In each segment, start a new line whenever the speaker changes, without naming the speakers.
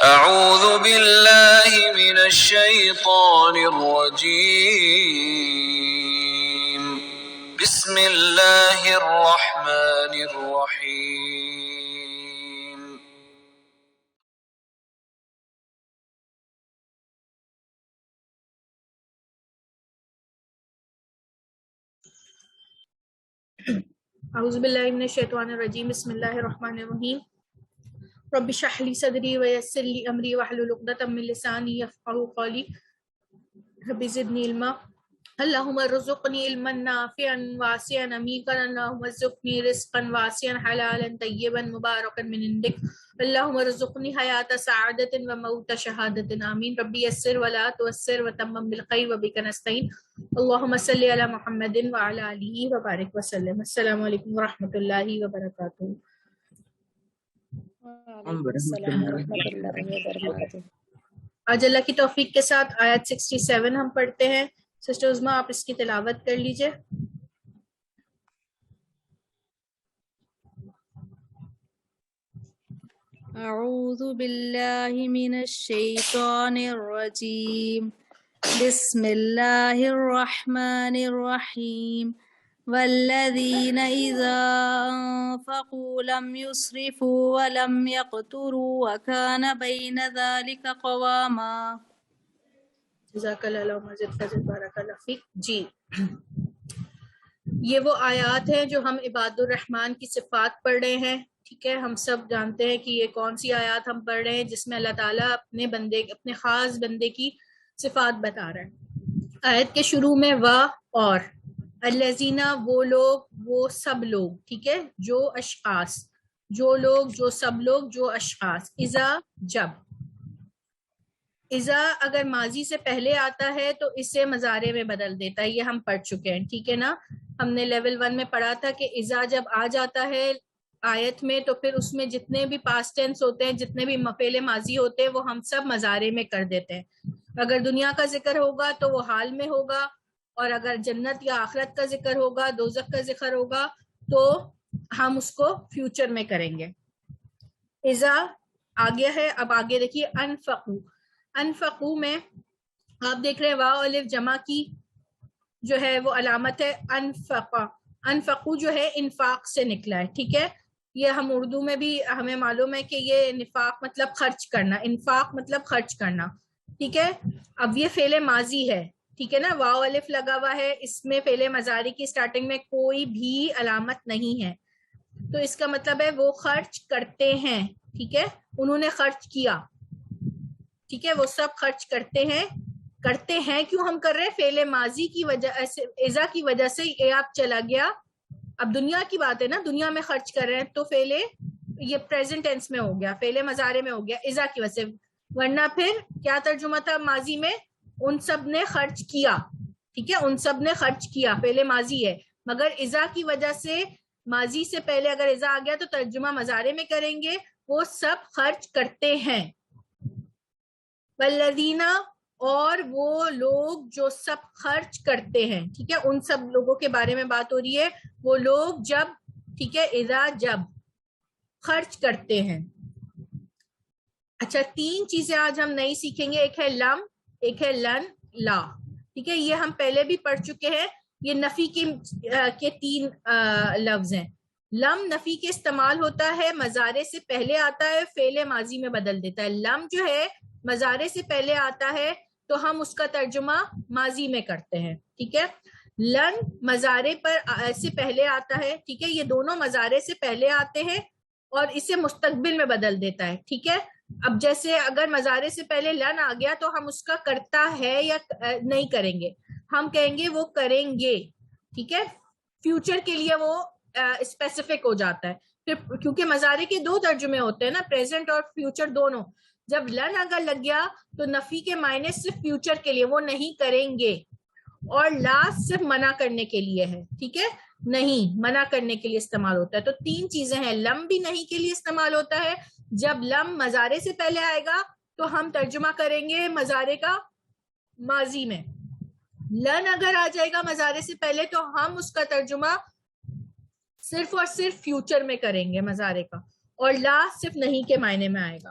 أعوذ بالله من الشيطان الرجيم بسم الله الرحمن الرحيم
اعوذ باللہ من الشیطان الرجیم بسم اللہ الرحمن الرحیم رب اشرح لي صدری ویسر لي امری واحلل عقدۃ من لسانی یفقهوا قولی رب زدنی علما اللهم ارزقنی علما نافعا واسعا عمیقا اللهم ارزقنی رزقا واسعا حلالا طیبا مبارکا من عندک اللهم ارزقنی حیات سعادۃ وموت شہادۃ آمین رب یسر ولا تعسر وتمم بالخیر وبک نستعین اللهم صل علی محمد وعلی آلہ وبارک وسلم۔ السلام علیکم ورحمۃ اللہ وبرکاتہ۔
السلام ورحمۃ اللہ وبرکاتہ۔
آج اللہ کی توفیق کے ساتھ آیت 67 ہم پڑھتے ہیں۔ سسٹر عظمیٰ آپ اس کی تلاوت کر لیجئے۔
اعوذ باللہ من الشیطان الرجیم بسم اللہ الرحمن الرحیم والذین اذا انفقوا لم يسرفوا ولم يقتروا وكان بین ذلك قواما۔
جزاک اللہ مزید فضل بارک اللہ فیک۔ جی، یہ وہ آیات ہیں جو ہم عباد الرحمن کی صفات پڑھ رہے ہیں۔ ٹھیک ہے، ہم سب جانتے ہیں کہ یہ کون سی آیات ہم پڑھ رہے ہیں جس میں اللہ تعالیٰ اپنے خاص بندے کی صفات بتا رہے ہیں۔ آیت کے شروع میں اور الذین وہ لوگ، وہ سب لوگ، ٹھیک ہے، جو اشخاص، جو لوگ، جو سب لوگ، جو اشخاص، اذا جب، اذا اگر ماضی سے پہلے آتا ہے تو اسے مضارع میں بدل دیتا ہے، یہ ہم پڑھ چکے ہیں، ٹھیک ہے نا۔ ہم نے لیول 1 میں پڑھا تھا کہ اذا جب آ جاتا ہے آیت میں تو پھر اس میں جتنے بھی پاسٹ ٹینس ہوتے ہیں، جتنے بھی فعل ماضی ہوتے ہیں، وہ ہم سب مضارع میں کر دیتے ہیں۔ اگر دنیا کا ذکر ہوگا تو وہ حال میں ہوگا، اور اگر جنت یا آخرت کا ذکر ہوگا، دوزخ کا ذکر ہوگا، تو ہم اس کو فیوچر میں کریں گے۔ اذا آگے ہے، اب آگے دیکھیے انفقو۔ انفقو میں آپ دیکھ رہے ہیں واو الف جمع کی جو ہے وہ علامت ہے انفقا۔ انفقو جو ہے انفاق سے نکلا ہے، ٹھیک ہے۔ یہ ہم اردو میں بھی ہمیں معلوم ہے کہ یہ نفاق مطلب خرچ کرنا، انفاق مطلب خرچ کرنا، ٹھیک ہے۔ اب یہ فعل ماضی ہے، ٹھیک ہے نا، واو الف لگا ہوا ہے، اس میں فعل مضارع کی سٹارٹنگ میں کوئی بھی علامت نہیں ہے، تو اس کا مطلب ہے وہ خرچ کرتے ہیں، ٹھیک ہے، انہوں نے خرچ کیا، ٹھیک ہے، وہ سب خرچ کرتے ہیں۔ کرتے ہیں کیوں ہم کر رہے ہیں؟ فعل ماضی کی وجہ سے، اذا کی وجہ سے یہ آپ چلا گیا۔ اب دنیا کی بات ہے نا، دنیا میں خرچ کر رہے ہیں تو فعل یہ پریزنٹ ٹینس میں ہو گیا، فعل مضارع میں ہو گیا اذا کی وجہ سے، ورنہ پھر کیا ترجمہ تھا ماضی میں؟ ان سب نے خرچ کیا، ٹھیک ہے، ان سب نے خرچ کیا، فعل ماضی ہے، مگر اذا کی وجہ سے ماضی سے پہلے اگر اذا آ گیا تو ترجمہ مضارع میں کریں گے، وہ سب خرچ کرتے ہیں۔ والذین اور وہ لوگ جو سب خرچ کرتے ہیں، ٹھیک ہے، ان سب لوگوں کے بارے میں بات ہو رہی ہے، وہ لوگ جب، ٹھیک ہے، اذا جب خرچ کرتے ہیں۔ اچھا، 3 چیزیں آج ہم نئی سیکھیں گے، ایک ہے لم، ایک ہے لن، لا، ٹھیک ہے، یہ ہم پہلے بھی پڑھ چکے ہیں۔ یہ نفی کے 3 لفظ ہیں۔ لم نفی کے استعمال ہوتا ہے، مضارع سے پہلے آتا ہے، فعل ماضی میں بدل دیتا ہے۔ لم جو ہے مضارع سے پہلے آتا ہے تو ہم اس کا ترجمہ ماضی میں کرتے ہیں، ٹھیک ہے۔ لن مضارع پر سے پہلے آتا ہے، ٹھیک ہے، یہ دونوں مضارع سے پہلے آتے ہیں اور اسے مستقبل میں بدل دیتا ہے، ٹھیک ہے۔ اب جیسے اگر مضارع سے پہلے لن آ گیا تو ہم اس کا کرتا ہے یا نہیں کریں گے، ہم کہیں گے وہ کریں گے، ٹھیک ہے، فیوچر کے لیے وہ اسپیسیفک ہو جاتا ہے پھر، کیونکہ مضارع کے 2 ترجمے ہوتے ہیں نا، پریزنٹ اور فیوچر دونوں۔ جب لن اگر لگ گیا تو نفی کے معنی صرف فیوچر کے لیے، وہ نہیں کریں گے، اور لا صرف منع کرنے کے لیے ہے، ٹھیک ہے، نہیں، منع کرنے کے لیے استعمال ہوتا ہے۔ تو 3 چیزیں ہیں، لم بھی نہیں کے لیے استعمال ہوتا ہے، جب لم مضارع سے پہلے آئے گا تو ہم ترجمہ کریں گے مضارع کا ماضی میں۔ لن اگر آ جائے گا مضارع سے پہلے تو ہم اس کا ترجمہ صرف اور صرف فیوچر میں کریں گے مضارع کا، اور لا صرف نہیں کے معنی میں آئے گا۔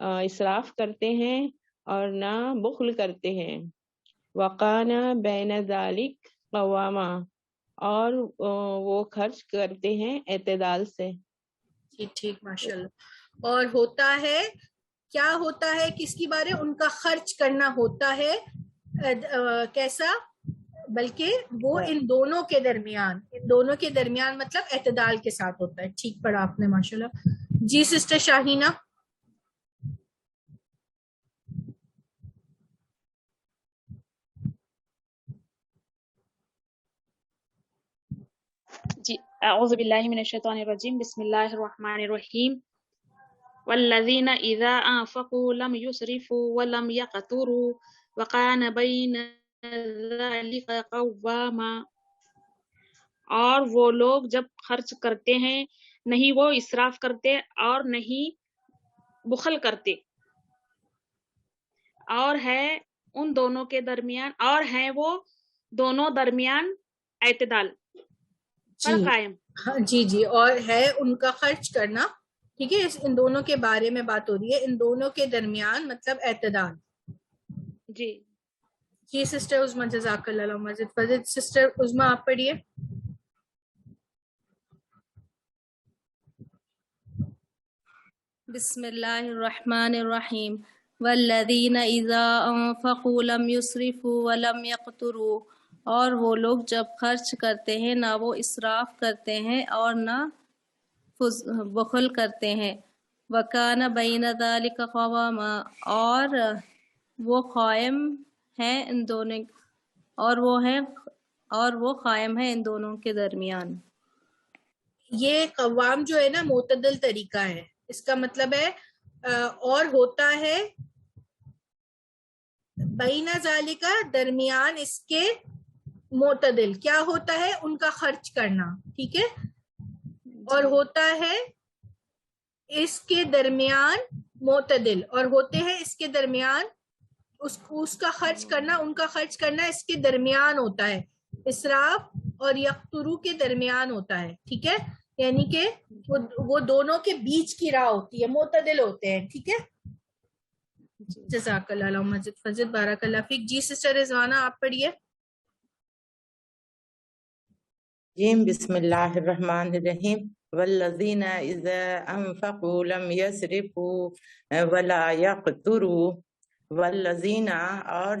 اسراف کرتے ہیں اور نہ بخل کرتے ہیں. وقانا بین ذالک قواما، اور وہ خرچ کرتے ہیں اعتدال سے.
جی ٹھیک، ماشاء اللہ. اور ہوتا ہے، کیا ہوتا ہے کس کی بارے؟ ان کا خرچ کرنا ہوتا ہے کیسا؟ بلکہ وہ ان دونوں کے درمیان، ان دونوں کے درمیان مطلب اعتدال کے ساتھ ہوتا ہے. ٹھیک پڑھا آپ نے، ماشاء اللہ. جی سسٹر شاہینہ.
جی اعوذ باللہ من الشیطان الرجیم، بسم اللہ الرحمن الرحیم. والذین اذا انفقوا لم یسرفوا ولم یقتروا وکان بین ذلک قواما، اور وہ لوگ جب خرچ کرتے ہیں نہیں وہ اسراف کرتے اور نہیں بخل کرتے، اور ہے ان دونوں کے درمیان، اور ہیں وہ دونوں درمیان اعتدال پر قائم.
جی جی، اور ہے ان کا خرچ کرنا. ٹھیک ہے، ان دونوں کے بارے میں بات ہو رہی ہے، ان دونوں کے درمیان مطلب اعتدال.
جی
جی سسٹر عظما، جزاک اللہ مزید فضل. سسٹر عظما آپ پڑھیے.
بسم اللہ الرحمن الرحیم. والذین اذا انفقوا لم یسرفوا ولم یقتروا، اور وہ لوگ جب خرچ کرتے ہیں نہ وہ اسراف کرتے ہیں اور نہ بخل کرتے ہیں. وکان بین ذلک قواما، اور وہ قائم ہیں ان دونوں، اور وہ قائم ہے ان دونوں کے درمیان.
یہ قوام جو ہے نا معتدل طریقہ ہے. اس کا مطلب ہے اور ہوتا ہے بین ذالکا، درمیان اس کے معتدل. کیا ہوتا ہے؟ ان کا خرچ کرنا. ٹھیک ہے، اور ہوتا ہے اس کے درمیان معتدل، اور ہوتے ہیں اس کے درمیان اس کا خرچ کرنا، ان کا خرچ کرنا اس کے درمیان ہوتا ہے. اسراف اور یقترو کے درمیان ہوتا ہے. ٹھیک ہے، یعنی کہ وہ دونوں کے بیچ کی راہ ہوتی ہے، معتدل ہوتے ہیں. ٹھیک ہے، جزاک اللہ مزید فضل، بارک اللہ فیک. جی سسٹر رضوانہ آپ پڑھیے.
جی بسم اللہ الرحمن الرحیم. والذین اذا انفقوا لم یسرفوا ولا یقتروا، والذین اور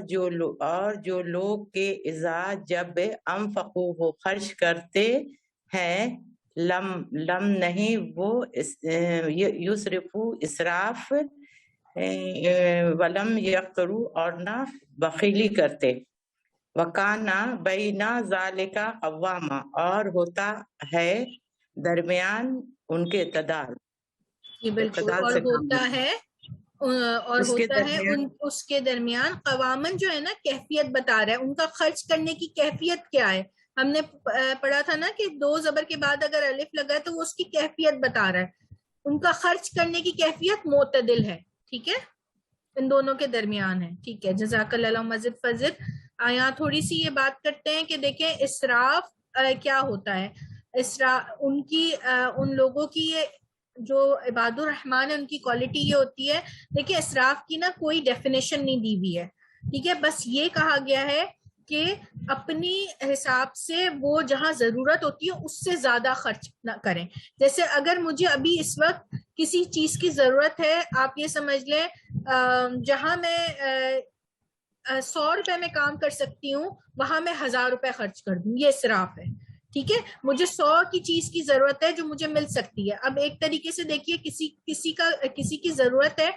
جو لوگ کے اذا جب انفقوا وہ خرچ کرتے ہیں، لم نہیں وہ یسرفوا اسراف، ولم یقتروا اور نہ بخیلی کرتے. وکانا بینا ذالکا قواما، اور ہوتا ہے درمیان ان کے اعتدال.
بالکل، اور ہوتا ہے اس کے درمیان قوامن جو ہے نا کیفیت بتا رہا ہے. ان کا خرچ کرنے کی کیفیت کیا ہے؟ ہم نے پڑھا تھا نا کہ دو زبر کے بعد اگر الف لگا ہے تو وہ اس کی کیفیت بتا رہا ہے. ان کا خرچ کرنے کی کیفیت معتدل ہے. ٹھیک ہے، ان دونوں کے درمیان ہے. ٹھیک ہے، جزاک اللہ مزید فضل. یہاں تھوڑی سی یہ بات کرتے ہیں کہ دیکھیں اسراف کیا ہوتا ہے. اسراف ان لوگوں کی جو عباد الرحمن ہے ان کی کوالٹی یہ ہوتی ہے. دیکھیں اسراف کی نا کوئی ڈیفینیشن نہیں دی ہوئی ہے. ٹھیک ہے، بس یہ کہا گیا ہے کہ اپنی حساب سے وہ جہاں ضرورت ہوتی ہے اس سے زیادہ خرچ نہ کریں. جیسے اگر مجھے ابھی اس وقت کسی چیز کی ضرورت ہے، آپ یہ سمجھ لیں جہاں میں 100 روپے میں کام کر سکتی ہوں وہاں میں 1000 روپے خرچ کر دوں، یہ اسراف ہے. ٹھیک ہے، مجھے 100 کی چیز کی ضرورت ہے جو مجھے مل سکتی ہے. اب ایک طریقے سے دیکھیے کسی کی ضرورت ہے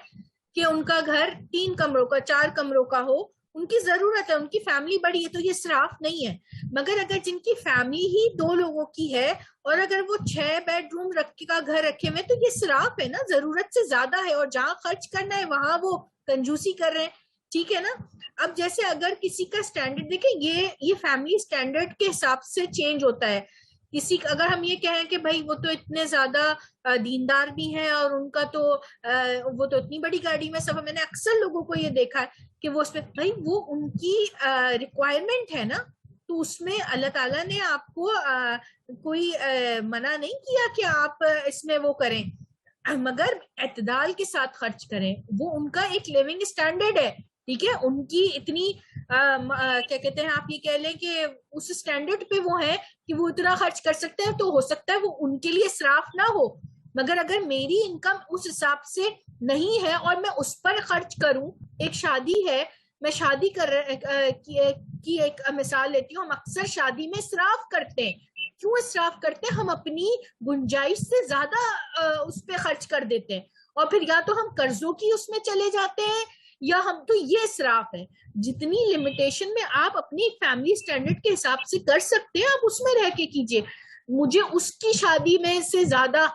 کہ ان کا گھر 3 کمروں کا 4 کمروں کا ہو، ان کی ضرورت ہے، ان کی فیملی بڑی ہے، تو یہ اسراف نہیں ہے. مگر اگر جن کی فیملی ہی 2 لوگوں کی ہے اور اگر وہ 6 بیڈ روم کا گھر رکھے ہوئے تو یہ اسراف ہے نا، ضرورت سے زیادہ ہے، اور جہاں خرچ کرنا ہے وہاں وہ کنجوسی کر رہے ہیں. ٹھیک ہے نا. اب جیسے اگر کسی کا سٹینڈرڈ دیکھیں، یہ فیملی سٹینڈرڈ کے حساب سے چینج ہوتا ہے. اگر ہم یہ کہیں کہ بھائی وہ تو اتنے زیادہ دیندار بھی ہیں اور ان کا تو وہ تو اتنی بڑی گاڑی میں سب، میں نے اکثر لوگوں کو یہ دیکھا ہے کہ وہ اس میں بھائی وہ ان کی ریکوائرمنٹ ہے نا، تو اس میں اللہ تعالیٰ نے آپ کو کوئی منع نہیں کیا کہ آپ اس میں وہ کریں. مگر اعتدال کے ساتھ خرچ کریں. وہ ان کا ایک لیونگ اسٹینڈرڈ ہے, ٹھیک ہے, ان کی اتنی کیا کہتے ہیں, آپ یہ کہہ لیں کہ اس اسٹینڈرڈ پہ وہ ہے کہ وہ اتنا خرچ کر سکتے ہیں, تو ہو سکتا ہے وہ ان کے لیے اسراف نہ ہو. مگر اگر میری انکم اس حساب سے نہیں ہے اور میں اس پر خرچ کروں, ایک شادی ہے, میں شادی کی ایک مثال لیتی ہوں, ہم اکثر شادی میں اسراف کرتے ہیں. کیوں اسراف کرتے ہیں؟ ہم اپنی گنجائش سے زیادہ اس پہ خرچ کر دیتے ہیں, اور پھر یا تو ہم قرضوں کی اس میں چلے جاتے ہیں یا ہم, تو یہ اسراف ہے. جتنی لمیٹیشن میں آپ اپنی فیملی اسٹینڈرڈ کے حساب سے کر سکتے ہیں, آپ اس میں رہ کے کیجئے. مجھے اس کی شادی میں سے زیادہ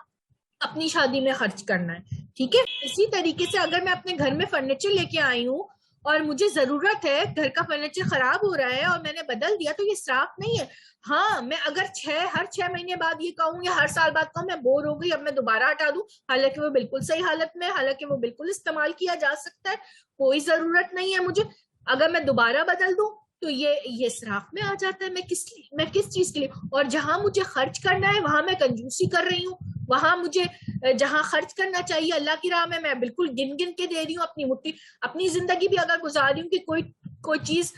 اپنی شادی میں خرچ کرنا ہے, ٹھیک ہے. اسی طریقے سے اگر میں اپنے گھر میں فرنیچر لے کے آئی ہوں اور مجھے ضرورت ہے, گھر کا فرنیچر خراب ہو رہا ہے اور میں نے بدل دیا, تو یہ اسراف نہیں ہے. ہاں, میں اگر ہر 6 مہینے بعد یہ کہوں یا ہر سال بعد کہوں میں بور ہو گئی, اب میں دوبارہ ہٹا دوں, حالانکہ وہ بالکل صحیح حالت میں, حالانکہ وہ بالکل استعمال کیا جا سکتا ہے, کوئی ضرورت نہیں ہے مجھے, اگر میں دوبارہ بدل دوں تو یہ اسراف میں آ جاتا ہے. میں کس چیز کے لیے, اور جہاں مجھے خرچ کرنا ہے وہاں میں کنجوسی کر رہی ہوں, وہاں مجھے جہاں خرچ کرنا چاہیے اللہ کی راہ میں بالکل گن گن کے دے رہی ہوں. اپنی مٹھی, اپنی زندگی بھی اگر گزار رہی ہوں کہ کوئی چیز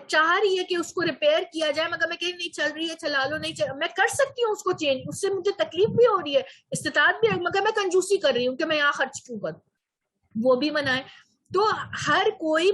چاہ رہی ہے کہ اس کو ریپیئر کیا جائے, مگر میں کہیں نہیں چل رہی ہے, چلا لو, نہیں میں کر سکتی ہوں اس کو چینج, اس سے مجھے تکلیف بھی ہو رہی ہے, استطاعت بھی ہے, مگر میں کنجوسی کر رہی ہوں کہ میں یہاں خرچ کیوں کروں, وہ بھی منع ہے. تو ہر کوئی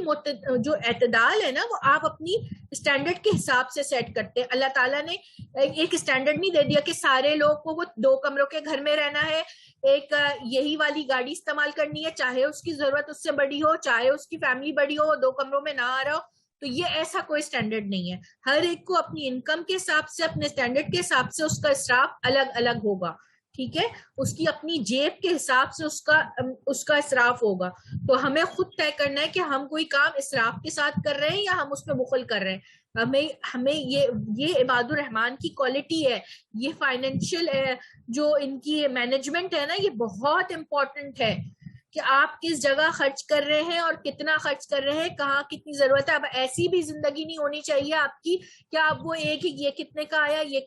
جو اعتدال ہے نا, وہ آپ اپنی اسٹینڈرڈ کے حساب سے سیٹ کرتے ہیں. اللہ تعالیٰ نے ایک اسٹینڈرڈ نہیں دے دیا کہ سارے لوگ کو وہ 2 کمروں کے گھر میں رہنا ہے, ایک یہی والی گاڑی استعمال کرنی ہے, چاہے اس کی ضرورت اس سے بڑی ہو, چاہے اس کی فیملی بڑی ہو, وہ 2 کمروں میں نہ آ رہا ہو. تو یہ ایسا کوئی اسٹینڈرڈ نہیں ہے. ہر ایک کو اپنی انکم کے حساب سے, اپنے اسٹینڈرڈ کے حساب سے اس کا اسراف الگ الگ ہوگا, ٹھیک ہے. اس کی اپنی جیب کے حساب سے اس کا اسراف ہوگا. تو ہمیں خود طے کرنا ہے کہ ہم کوئی کام اسراف کے ساتھ کر رہے ہیں یا ہم اس میں بخل کر رہے ہیں. ہمیں یہ عباد الرحمان کی کوالٹی ہے, یہ فائنینشیل جو ان کی مینجمنٹ ہے نا, یہ بہت امپورٹنٹ ہے کہ آپ کس جگہ خرچ کر رہے ہیں اور کتنا خرچ کر رہے ہیں, کہاں کتنی ضرورت ہے. اب ایسی بھی زندگی نہیں ہونی چاہیے آپ کی کہ آپ وہ ایک ہی, یہ کتنے کا آیا, یہ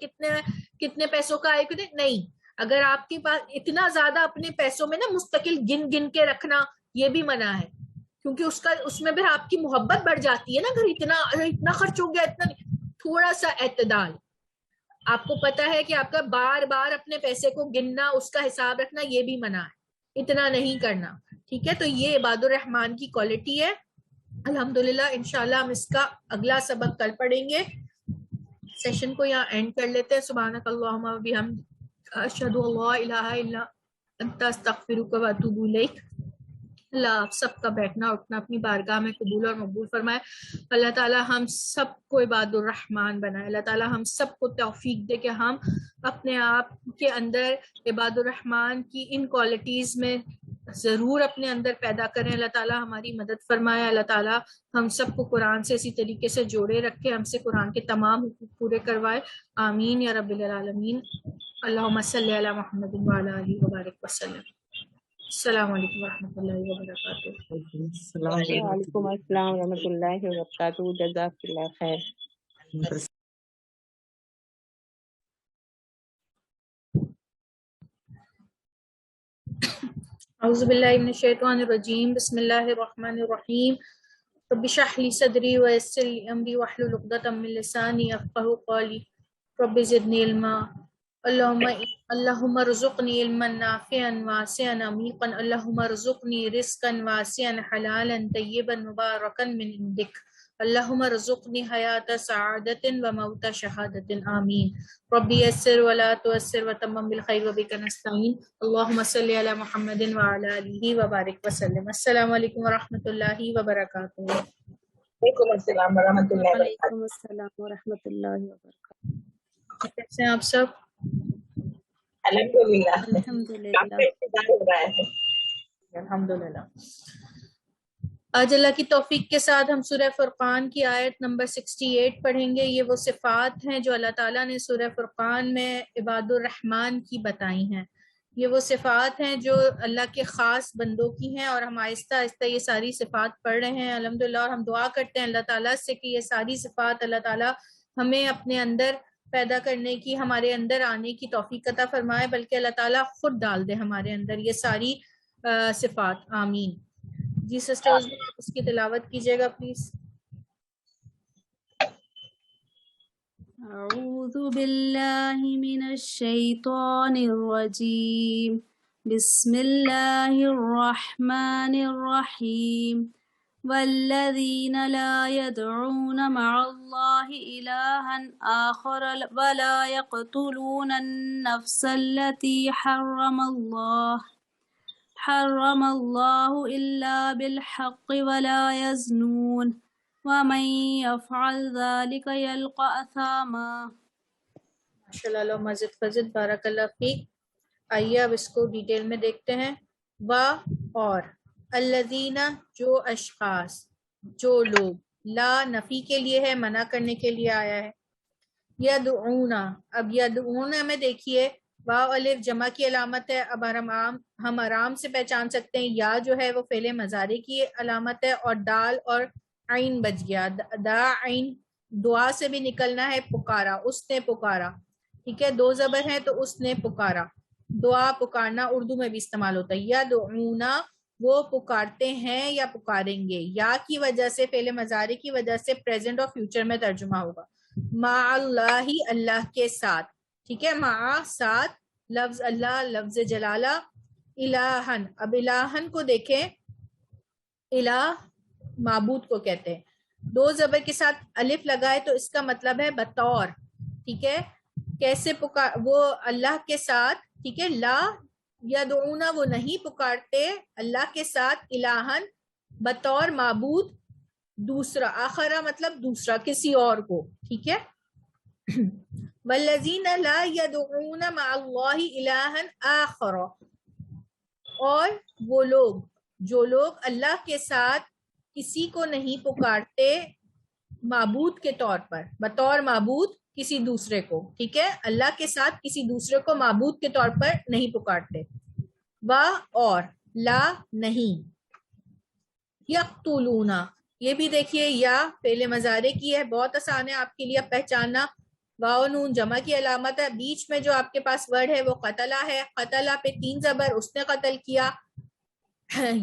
کتنے پیسوں کا آیا, کتنے نہیں. اگر آپ کے پاس اتنا زیادہ اپنے پیسوں میں نا مستقل گن گن کے رکھنا, یہ بھی منع ہے, کیونکہ اس میں بھی آپ کی محبت بڑھ جاتی ہے نا. اگر اتنا خرچ ہو گیا, اتنا تھوڑا سا اعتدال. آپ کو پتا ہے کہ آپ کا بار بار اپنے پیسے کو گننا, اس کا حساب رکھنا, یہ بھی منع ہے, اتنا نہیں کرنا, ٹھیک ہے. تو یہ عباد الرحمان کی کوالٹی ہے. الحمدللہ انشاءاللہ ہم اس کا اگلا سبق کل پڑھیں گے. سیشن کو یہاں اینڈ کر لیتے ہیں. سبحانک اللہم و بحمدک, اشہد ان لا الہ الا انت, استغفرک و اتوب الیک. اللہ آپ سب کا بیٹھنا اٹھنا اپنی بارگاہ میں قبول اور مقبول فرمائے. اللہ تعالیٰ ہم سب کو عباد الرحمان بنائے. اللہ تعالیٰ ہم سب کو توفیق دے کہ ہم اپنے آپ کے اندر عباد الرحمان کی ان کوالٹیز میں ضرور اپنے اندر پیدا کریں. اللہ تعالیٰ ہماری مدد فرمائے. اللہ تعالیٰ ہم سب کو قرآن سے اسی طریقے سے جوڑے رکھے, ہم سے قرآن کے تمام حقوق پورے کروائے. آمین یا رب العالمین. اللہم صلی علی محمد وعلی آلہ وبارک وسلم. السلام علیکم ورحمۃ اللہ وبرکاتہ.
وعلیکم السلام ورحمۃ اللہ وبرکاتہ. جزاک اللہ خیر.
اعوذ باللہ من الشیطان الرجیم. بسم اللہ الرحمن الرحیم. رب اشرح لی صدری ویسر لی امری واحلل عقدۃ من لسانی یفقہوا قولی. رب زدنی علما. اللہم ارزقنی علما نافعا واسعا عمیقا. اللہم ارزقنی رزقا واسعا حلالا طیبا مبارکا من عندک. اللہم ارزقنی حیات سعادت و موت شہادت. آمین. ربی یسر ولا تعسر وتمم بالخیر وبک نستعین. اللہم صلی علی محمد وعلی آلہ وبارک وسلم. السلام علیکم ورحمۃ اللہ وبرکاتہ.
وعلیکم السلام ورحمۃ اللہ وبرکاتہ.
وعلیکم السلام ورحمۃ اللہ وبرکاتہ.
کیسے ہیں آپ سب؟
الحمدللہ
الحمدللہ.
کافی انتظار ہو رہا ہے.
الحمدللہ. آج اللہ کی توفیق کے ساتھ ہم سورہ فرقان کی آیت نمبر 68 پڑھیں گے. یہ وہ صفات ہیں جو اللہ تعالیٰ نے سورہ فرقان میں عباد الرحمان کی بتائی ہیں. یہ وہ صفات ہیں جو اللہ کے خاص بندوں کی ہیں, اور ہم آہستہ آہستہ یہ ساری صفات پڑھ رہے ہیں الحمدللہ. اور ہم دعا کرتے ہیں اللہ تعالیٰ سے کہ یہ ساری صفات اللہ تعالیٰ ہمیں اپنے اندر پیدا کرنے کی، ہمارے اندر آنے کی توفیق عطا فرمائے، بلکہ اللہ تعالیٰ خود ڈال دے ہمارے اندر یہ ساری صفات. آمین. جی سسٹرز اس کی تلاوت کیجیے گا پلیز.
اعوذ باللہ من الشیطان الرجیم. بسم اللہ الرحمن الرحیم. والذین لا يدعون مع اللہ الہا آخر ولا يقتلون النفس التي حرم اللہ الا بالحق ولا يزنون ومن يفعل ذلك يلقى اثاما.
ماشاء اللہ مزید فضد بارک اللہ فیک. آئیے اب اس کو ڈیٹیل میں دیکھتے ہیں. اور الذین جو اشخاص، جو لوگ، لا نفی کے لیے ہے، منع کرنے کے لیے آیا ہے. یدعون، اب یدعون میں دیکھیے واو الف جمع کی علامت ہے. اب ہم آرام سے پہچان سکتے ہیں یا جو ہے وہ فعل مضارع کی علامت ہے، اور دال اور عین بچ گیا. دا عین دعا سے بھی نکلنا ہے، پکارا، اس نے پکارا. ٹھیک ہے، دو زبر ہیں تو اس نے پکارا. دعا پکارنا اردو میں بھی استعمال ہوتا ہے. یدعونا وہ پکارتے ہیں یا پکاریں گے. یا کی وجہ سے، فعل مضارع کی وجہ سے پریزنٹ اور فیوچر میں ترجمہ ہوگا. مع اللہ، اللہ کے ساتھ. ٹھیک ہے، مع ساتھ، لفظ اللہ، لفظ جلالہ. الہن، اب الہن کو دیکھیں، الہ معبود کو کہتے ہیں. دو زبر کے ساتھ الف لگائے تو اس کا مطلب ہے بطور. ٹھیک ہے، کیسے پکار، وہ اللہ کے ساتھ. ٹھیک ہے، لا یدعونا وہ نہیں پکارتے اللہ کے ساتھ، الہن بطور معبود دوسرا. آخرہ مطلب دوسرا، کسی اور کو. ٹھیک ہے. والذین لا یدعون مع اللہ الہا آخر، اور وہ لوگ، جو لوگ اللہ کے ساتھ کسی کو نہیں پکارتے معبود کے طور پر، بطور معبود کسی دوسرے کو. ٹھیک ہے، اللہ کے ساتھ کسی دوسرے کو معبود کے طور پر نہیں پکارتے. اور لا نہیں. یقتلون، یہ بھی دیکھیے یا فعل مضارع کی ہے، بہت آسان ہے آپ کے لیے پہچاننا. واو نون جمع کی علامت ہے. بیچ میں جو آپ کے پاس ورڈ ہے وہ قتلہ ہے. قتلہ پہ 3 زبر، اس نے قتل کیا.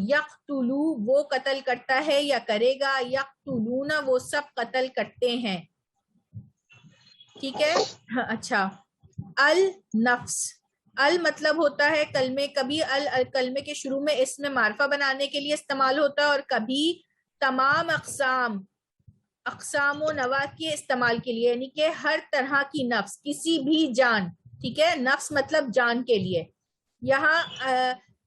یقتلو وہ قتل کرتا ہے یا کرے گا. یقتلون وہ سب قتل کرتے ہیں. ٹھیک ہے. اچھا، النفس، ال مطلب ہوتا ہے کلمے، کبھی کلمے کے شروع میں اس میں معرفہ بنانے کے لیے استعمال ہوتا ہے، اور کبھی تمام اقسام و نواع کے استعمال کے لیے، یعنی کہ ہر طرح کی نفس، کسی بھی جان. ٹھیک ہے، نفس مطلب جان کے لیے. یہاں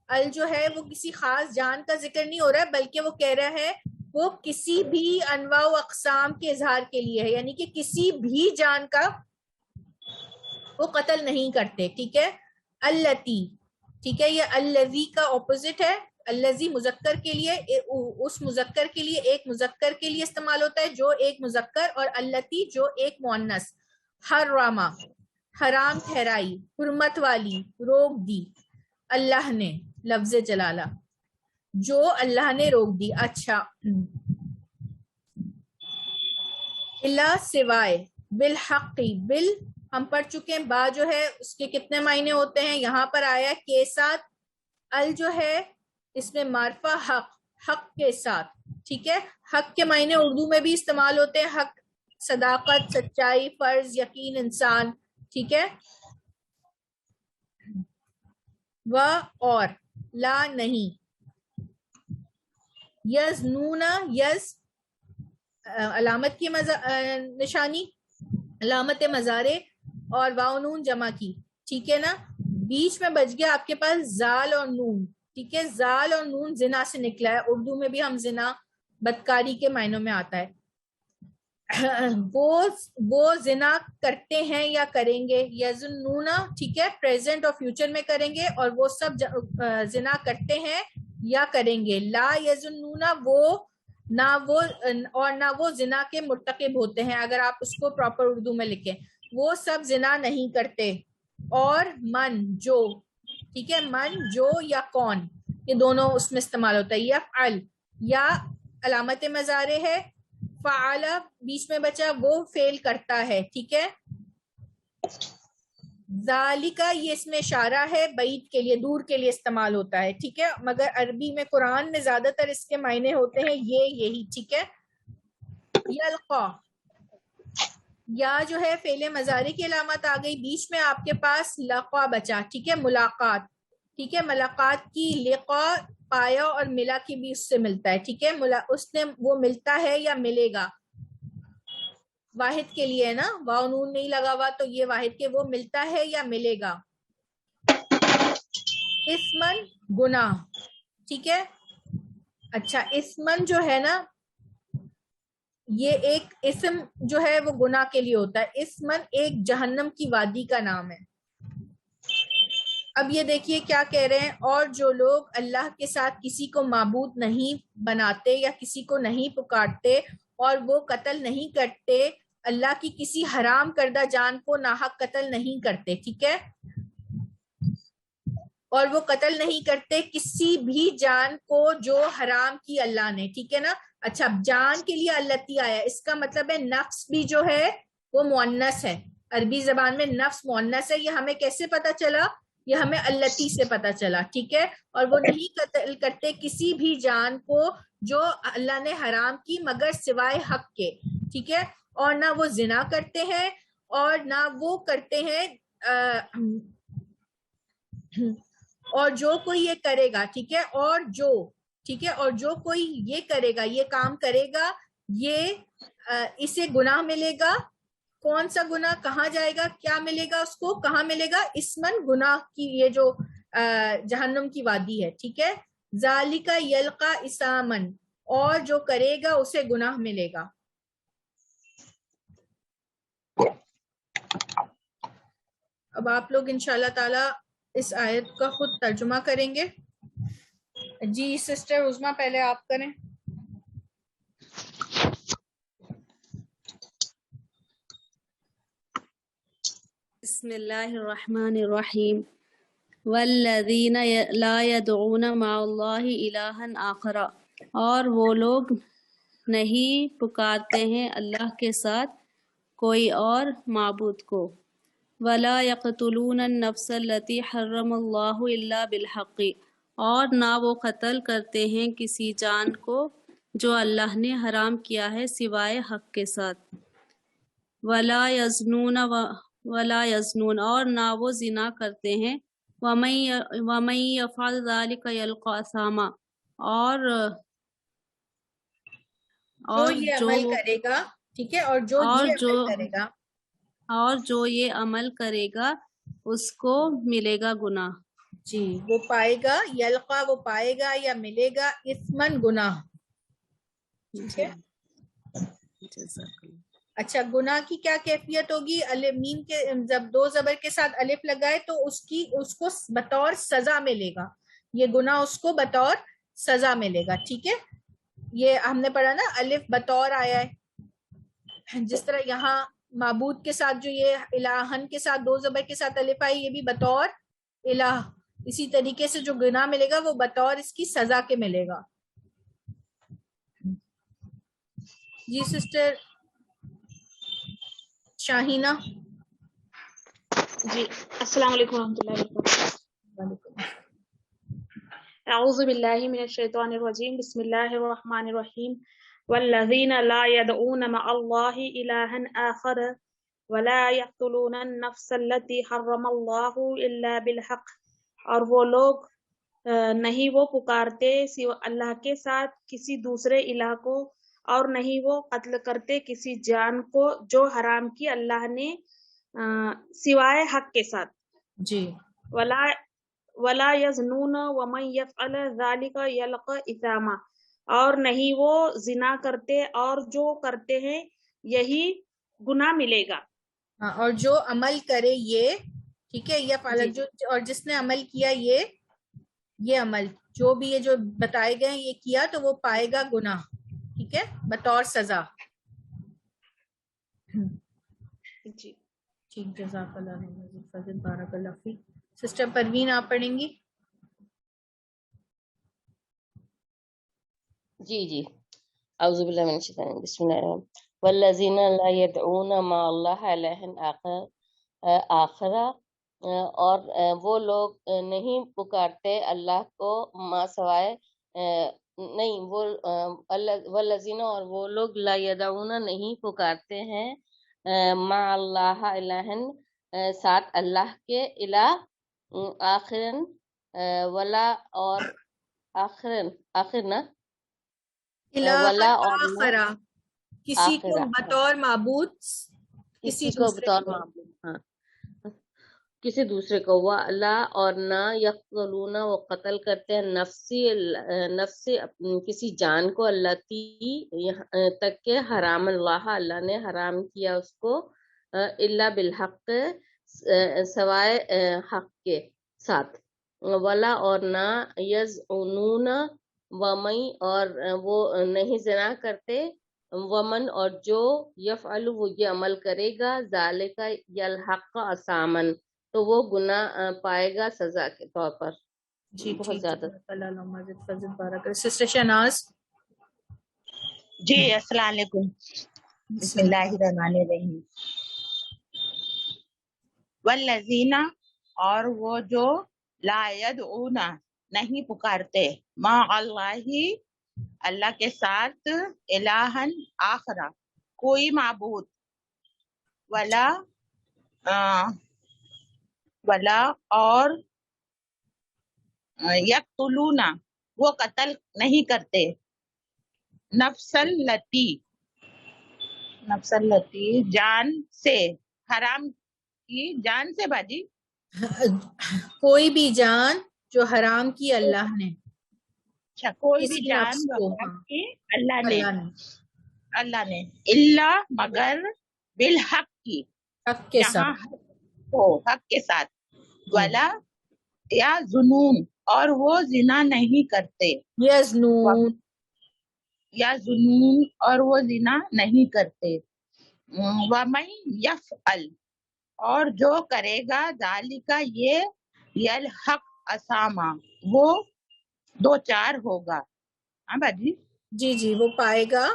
ال جو ہے وہ کسی خاص جان کا ذکر نہیں ہو رہا ہے، بلکہ وہ کہہ رہا ہے وہ کسی بھی انواع و اقسام کے اظہار کے لیے ہے، یعنی کہ کسی بھی جان کا وہ قتل نہیں کرتے. ٹھیک ہے. التی، ٹھیک ہے، یہ الذی کا اپوزٹ ہے. الذی مذکر کے لیے، اس مذکر کے لیے، ایک مذکر کے لیے استعمال ہوتا ہے جو ایک مذکر، اور التی جو ایک مؤنث. حرما حرام ٹھہرائی، حرمت والی، روک دی. اللہ نے، لفظ جلالہ، جو اللہ نے روک دی. اچھا، الا سوائے، بالحق، بال ہم پڑھ چکے ہیں. با جو ہے اس کے کتنے معنی ہوتے ہیں، یہاں پر آیا کے ساتھ. ال جو ہے اس میں معرفہ حق، حق کے ساتھ. ٹھیک ہے، حق کے معنی اردو میں بھی استعمال ہوتے ہیں. حق صداقت، سچائی، فرض، یقین، انسان. ٹھیک ہے. اور لا نہیں. یزنون، یز علامت کی نشانی، علامت مضارع، اور واو نون جمع کی. ٹھیک ہے نا. بیچ میں بچ گیا آپ کے پاس زال اور نون. ٹھیک ہے، زال اور نون زنا سے نکلا ہے. اردو میں بھی ہم زنا بدکاری کے معنوں میں آتا ہے. وہ زنا کرتے ہیں یا کریں گے. یظنون، ٹھیک ہے، پریزنٹ اور فیوچر میں کریں گے، اور وہ سب زنا کرتے ہیں یا کریں گے. لا یظنون وہ نہ وہ زنا کے مرتکب ہوتے ہیں، اگر آپ اس کو پراپر اردو میں لکھیں. وہ سب زنا نہیں کرتے. اور من جو، ٹھیک ہے، من جو یا کون، یہ دونوں اس میں استعمال ہوتا ہے. یفعل یا علامت مضارع ہے. فعل بیچ میں بچا، وہ فعل کرتا ہے. ٹھیک ہے. ذالکا یہ اس میں اشارہ ہے بعید کے لیے، دور کے لیے استعمال ہوتا ہے، ٹھیک ہے، مگر عربی میں قرآن میں زیادہ تر اس کے معنی ہوتے ہیں یہی، ٹھیک ہے. یلقا، یا جو ہے فعل مضارع کی علامت آ گئی، بیچ میں آپ کے پاس لقا بچا، ٹھیک ہے، ملاقات، ٹھیک ہے، ملاقات کی لقا پایا اور ملا کی بھی اس سے ملتا ہے، ٹھیک ہے، اس نے وہ ملتا ہے یا ملے گا، واحد کے لیے ہے نا، واو نون نہیں لگا ہوا تو یہ واحد کے وہ ملتا ہے یا ملے گا. اسمن گناہ، ٹھیک ہے. اچھا اسمن جو ہے نا یہ ایک اسم جو ہے وہ گناہ کے لیے ہوتا ہے، اسمن ایک جہنم کی وادی کا نام ہے. اب یہ دیکھیے کیا کہہ رہے ہیں، اور جو لوگ اللہ کے ساتھ کسی کو معبود نہیں بناتے یا کسی کو نہیں پکارتے اور وہ قتل نہیں کرتے، اللہ کی کسی حرام کردہ جان کو ناحق قتل نہیں کرتے، ٹھیک ہے، اور وہ قتل نہیں کرتے کسی بھی جان کو جو حرام کی اللہ نے، ٹھیک ہے نا. اچھا جان کے لیے التی آیا، اس کا مطلب ہے نفس بھی جو ہے وہ مؤنث ہے، عربی زبان میں نفس مؤنث ہے. یہ ہمیں کیسے پتا چلا؟ یہ ہمیں التی سے پتا چلا، ٹھیک ہے. اور وہ نہیں قتل کرتے کسی بھی جان کو جو اللہ نے حرام کی مگر سوائے حق کے، ٹھیک ہے، اور نہ وہ زنا کرتے ہیں اور نہ وہ کرتے ہیں اور جو کوئی یہ کرے گا، ٹھیک ہے، اور جو کوئی یہ کرے گا، یہ کام کرے گا، یہ اسے گناہ ملے گا. کون سا گناہ؟ کہاں جائے گا؟ کیا ملے گا اس کو؟ کہاں ملے گا؟ اسمن گناہ کی یہ جو جہنم کی وادی ہے، ٹھیک ہے. ذالکا یلقا اسامن، اور جو کرے گا اسے گناہ ملے گا. اب آپ لوگ انشاءاللہ تعالی اس آیت کا خود ترجمہ کریں گے. جی سسٹر عظما پہلے آپ کریں.
بسم اللہ الرحمن الرحیم. والذین لا يدعون مع اللہ الہا آخر، اور وہ لوگ نہیں پکارتے ہیں اللہ کے ساتھ کوئی اور معبود کو. ولا يقتلون النفس التي حرم اللہ الا بالحق، اور نہ وہ قتل کرتے ہیں کسی جان کو جو اللہ نے حرام کیا ہے سوائے حق کے ساتھ. ولا یزنون، اور نہ وہ زنا کرتے ہیں. ومن یفعل ذلک یلقى اثاما، اور
یہ عمل کرے گا، ٹھیک ہے، اور جو یہ عمل کرے گا،
اور جو یہ عمل کرے گا اس کو ملے گا گناہ.
جی وہ پائے گا، یلقا وہ پائے گا یا ملے گا، اسمن گناہ، ٹھیک ہے. اچھا گناہ کی کیا کیفیت ہوگی؟ میم کے جب دو زبر کے ساتھ الف لگائے تو اس کو بطور سزا ملے گا، یہ گناہ اس کو بطور سزا ملے گا، ٹھیک ہے. یہ ہم نے پڑھا نا الف بطور آیا ہے، جس طرح یہاں معبود کے ساتھ جو یہ الہن کے ساتھ دو زبر کے ساتھ الف آئی، یہ بھی بطور الہ. اسی طریقے سے جو گناہ ملے گا وہ بطور اس کی سزا کے ملے گا. جی سسٹر شاہینہ.
جی السلام علیکم ورحمۃ اللہ وبرکاتہ. اعوذ باللہ من الشیطان الرجیم، بسم اللہ الرحمن الرحیم. والذین لا يدعون مع اللہ الہا آخر ولا يقتلون النفس التي حرم اللہ الا بالحق، اور وہ لوگ نہیں وہ پکارتے سوى اللہ کے ساتھ کسی دوسرے الہ کو، اور نہیں وہ قتل کرتے کسی جان کو جو حرام کی اللہ نے سوائے حق کے ساتھ.
جی
ولا یزنون ومن یفعل ذلک یلقى اثاما، اور نہیں وہ زنا کرتے اور جو کرتے ہیں یہی گناہ ملے گا.
اور جو عمل کرے یہ، ٹھیک ہے، یہ فعل جو اور جس نے عمل کیا یہ عمل جو بھی یہ جو بتائے گئے یہ کیا تو وہ پائے گا گناہ، ٹھیک ہے، بطور سزا.
جی
ٹھیک، جزاک اللہ، بارک اللہ فیک. سسٹر پروین آپ پڑھیں گی.
جی اعوذ باللہ من الشیطان الرجیم. بسم اللہ الرحمن الرحیم. والذین لا يدعون مع اللہ الہا آخر آخرہ اور وہ لوگ نہیں پکارتے اللہ کو ما سوائے نہیں وہ والذین اور وہ لوگ لا یدعون نہیں پکارتے ہیں مع اللہ الہن ساتھ اللہ کے الہ آخرن ولا اور آخر نا ولا اور نہ
آخرہ کسی کو
آخرہ
بطور معبود
کسی کو بطور معبود ہاں کسی دوسرے کو وَلَا اور نہ یقتلون وہ قتل کرتے ہیں نفسی کسی جان کو اللہ تک کہ حرام اللہ نے حرام کیا اس کو الا بالحق سوائے حق کے ساتھ ولا اور نہ یزعنون ومن اور وہ نہیں زنا کرتے ومن اور جو یفعل وہ یہ عمل کرے گا ذالک یلحق اسامن تو وہ گناہ پائے گا سزا کے طور پر
جی
بہت زیادہ
سسٹر شہناز
جی السلام علیکم بسم اللہ الرحمن الرحیم والذین اور وہ جو لا یدعون نہیں پکارتے ما اللہ کے ساتھ الہن آخرا کوئی معبود ولا اور یقتلون وہ قتل نہیں کرتے نفس التی جان سے حرام کی جان سے باجی
کوئی بھی جان جو حرام کی اللہ نے
اچھا کوئی بھی
کسی
جان
نفس
جو
کو،
حرام
ہاں،
کی اللہ
اللہ نے
اللہ نے اللہ مگر بالحق کی
حق کے
جہاں
ساتھ
حق ہو حق کے ساتھ ولا یا جنون اور وہ زنا نہیں کرتے
یزنون
یا جنون اور وہ زنا نہیں کرتے ومن یفعل اور جو کرے گا ذالک یہ یلحق اسامہ وہ 2 4 ہوگا ہاں باجی
جی جی وہ پائے گا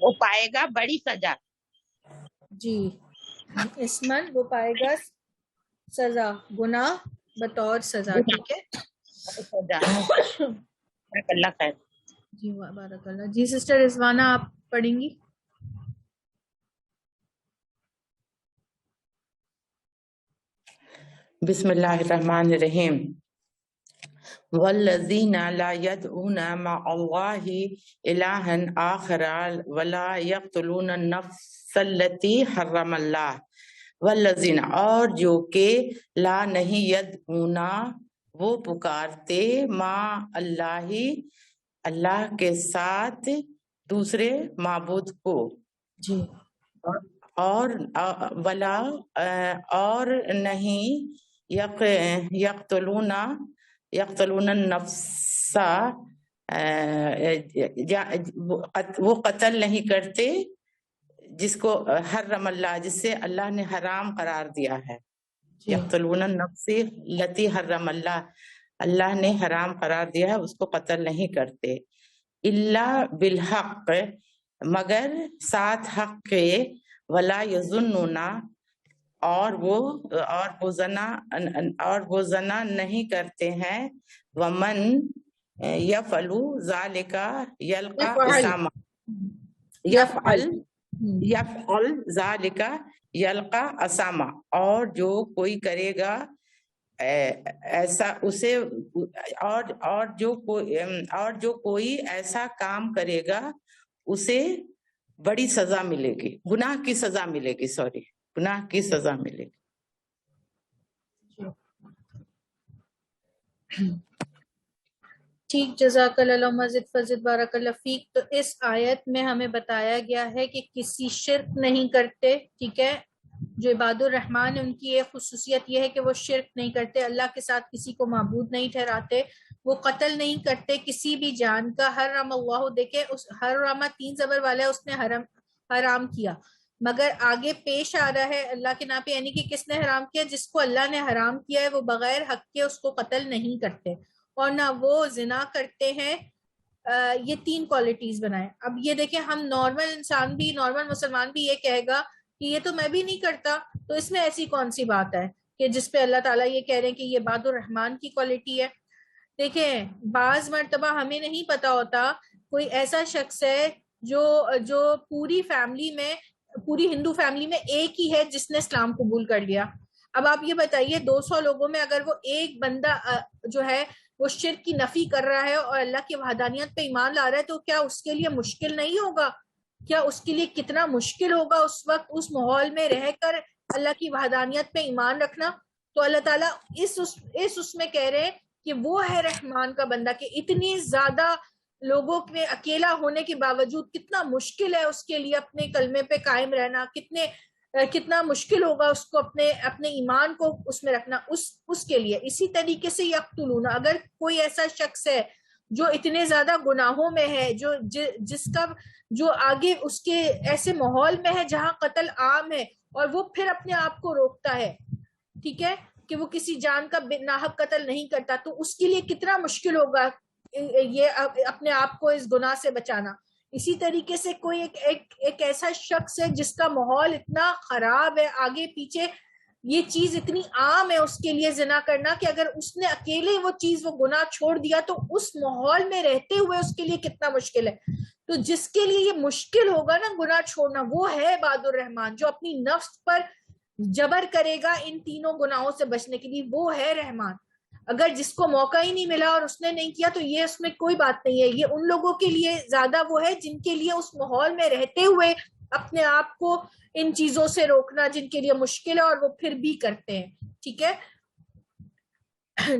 وہ پائے گا بڑی سزا
جی اسمن وہ پائے گا سزا گناہ بطور سزا ٹھیک ہے
سزا اللہ خیر
جی بارک اللہ جی سسٹر رضوانہ آپ پڑھیں گی
بسم اللہ الرحمن الرحیم والذین لا يدعون مع اللہ الہا آخر ولا يقتلون النفس التي حرم اللہ والذین اور جو کہ لا نہیں یدعون وہ پکارتے مع اللہ اللہ کے ساتھ دوسرے معبود کو
جی
اور ولا اور نہیں یقتلون النفس وہ قتل نہیں کرتے جس کو حرم اللہ جس سے اللہ نے حرام قرار دیا ہے یقتلون النفس التی حرم اللہ اللہ نے حرام قرار دیا ہے اس کو قتل نہیں کرتے الا بالحق مگر ساتھ حق کے ولا یظنون اور وہ زنا نہیں کرتے ہیں ومن یفعل ذالک یلقى اسامہ یفعل ذالک یلقى اسامہ اور جو کوئی کرے گا ایسا اسے اور جو کوئی ایسا کام کرے گا اسے بڑی سزا ملے گی گناہ کی سزا ملے گی گناہ کی سزا ملے گی
ٹھیک جزاک اللہ مزید فضل بارک اللہ فیک تو اس آیت میں ہمیں بتایا گیا ہے کہ کسی شرک نہیں کرتے ٹھیک ہے جو عباد الرحمن ان کی ایک خصوصیت یہ ہے کہ وہ شرک نہیں کرتے اللہ کے ساتھ کسی کو معبود نہیں ٹھہراتے وہ قتل نہیں کرتے کسی بھی جان کا حرم اللہ دیکھے اس حرم 3 زبر والا ہے اس نے حرام کیا مگر آگے پیش آ رہا ہے اللہ کے نام پہ یعنی کہ کس نے حرام کیا جس کو اللہ نے حرام کیا ہے وہ بغیر حق کے اس کو قتل نہیں کرتے اور نہ وہ زنا کرتے ہیں یہ 3 کوالٹیز بنائے اب یہ دیکھیں ہم نارمل انسان بھی نارمل مسلمان بھی یہ کہے گا کہ یہ تو میں بھی نہیں کرتا، تو اس میں ایسی کون سی بات ہے کہ جس پہ اللہ تعالیٰ یہ کہہ رہے ہیں کہ یہ عباد الرحمان کی کوالٹی ہے. دیکھیں بعض مرتبہ ہمیں نہیں پتا ہوتا، کوئی ایسا شخص ہے جو پوری فیملی میں، پوری ہندو فیملی میں ایک ہی ہے جس نے اسلام قبول کر لیا. اب آپ یہ بتائیے 200 لوگوں میں اگر وہ ایک بندہ جو ہے وہ شرک کی نفی کر رہا ہے اور اللہ کی وحدانیت پہ ایمان لا رہا ہے، تو کیا اس کے لیے مشکل نہیں ہوگا؟ کیا اس کے لیے کتنا مشکل ہوگا اس وقت اس ماحول میں رہ کر اللہ کی وحدانیت پہ ایمان رکھنا؟ تو اللہ تعالیٰ اس میں کہہ رہے ہیں کہ وہ ہے رحمان کا بندہ، کہ اتنی زیادہ لوگوں میں اکیلا ہونے کے باوجود کتنا مشکل ہے اس کے لیے اپنے کلمے پہ قائم رہنا، کتنا مشکل ہوگا اس کو اپنے ایمان کو اس میں رکھنا اس کے لیے. اسی طریقے سے یقتلون، اگر کوئی ایسا شخص ہے جو اتنے زیادہ گناہوں میں ہے، جس کا جو آگے اس کے ایسے ماحول میں ہے جہاں قتل عام ہے، اور وہ پھر اپنے آپ کو روکتا ہے، ٹھیک ہے، کہ وہ کسی جان کا ناحق قتل نہیں کرتا، تو اس کے لیے کتنا مشکل ہوگا یہ اپنے آپ کو اس گناہ سے بچانا. اسی طریقے سے کوئی ایک ایسا شخص ہے جس کا ماحول اتنا خراب ہے، آگے پیچھے یہ چیز اتنی عام ہے اس کے لیے زنا کرنا، کہ اگر اس نے اکیلے وہ چیز، وہ گناہ چھوڑ دیا تو اس ماحول میں رہتے ہوئے اس کے لیے کتنا مشکل ہے. تو جس کے لیے یہ مشکل ہوگا نا گناہ چھوڑنا، وہ ہے عباد الرحمان، جو اپنی نفس پر جبر کرے گا ان تینوں گناہوں سے بچنے کے لیے، وہ ہے رحمان. اگر جس کو موقع ہی نہیں ملا اور اس نے نہیں کیا تو یہ اس میں کوئی بات نہیں ہے. یہ ان لوگوں کے لیے زیادہ وہ ہے جن کے لیے اس ماحول میں رہتے ہوئے اپنے آپ کو ان چیزوں سے روکنا جن کے لیے مشکل ہے اور وہ پھر بھی کرتے ہیں. ٹھیک ہے،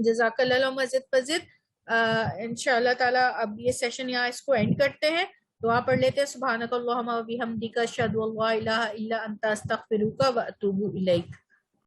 جزاک اللہ مزید فزید. انشاءاللہ تعالی اب یہ سیشن یہاں اس کو اینڈ کرتے ہیں. دعا پڑھ لیتے ہیں. سبحانک اللہم و بحمدک اشہد ان لا الہ الا انت استغفرک و اتوب الیک.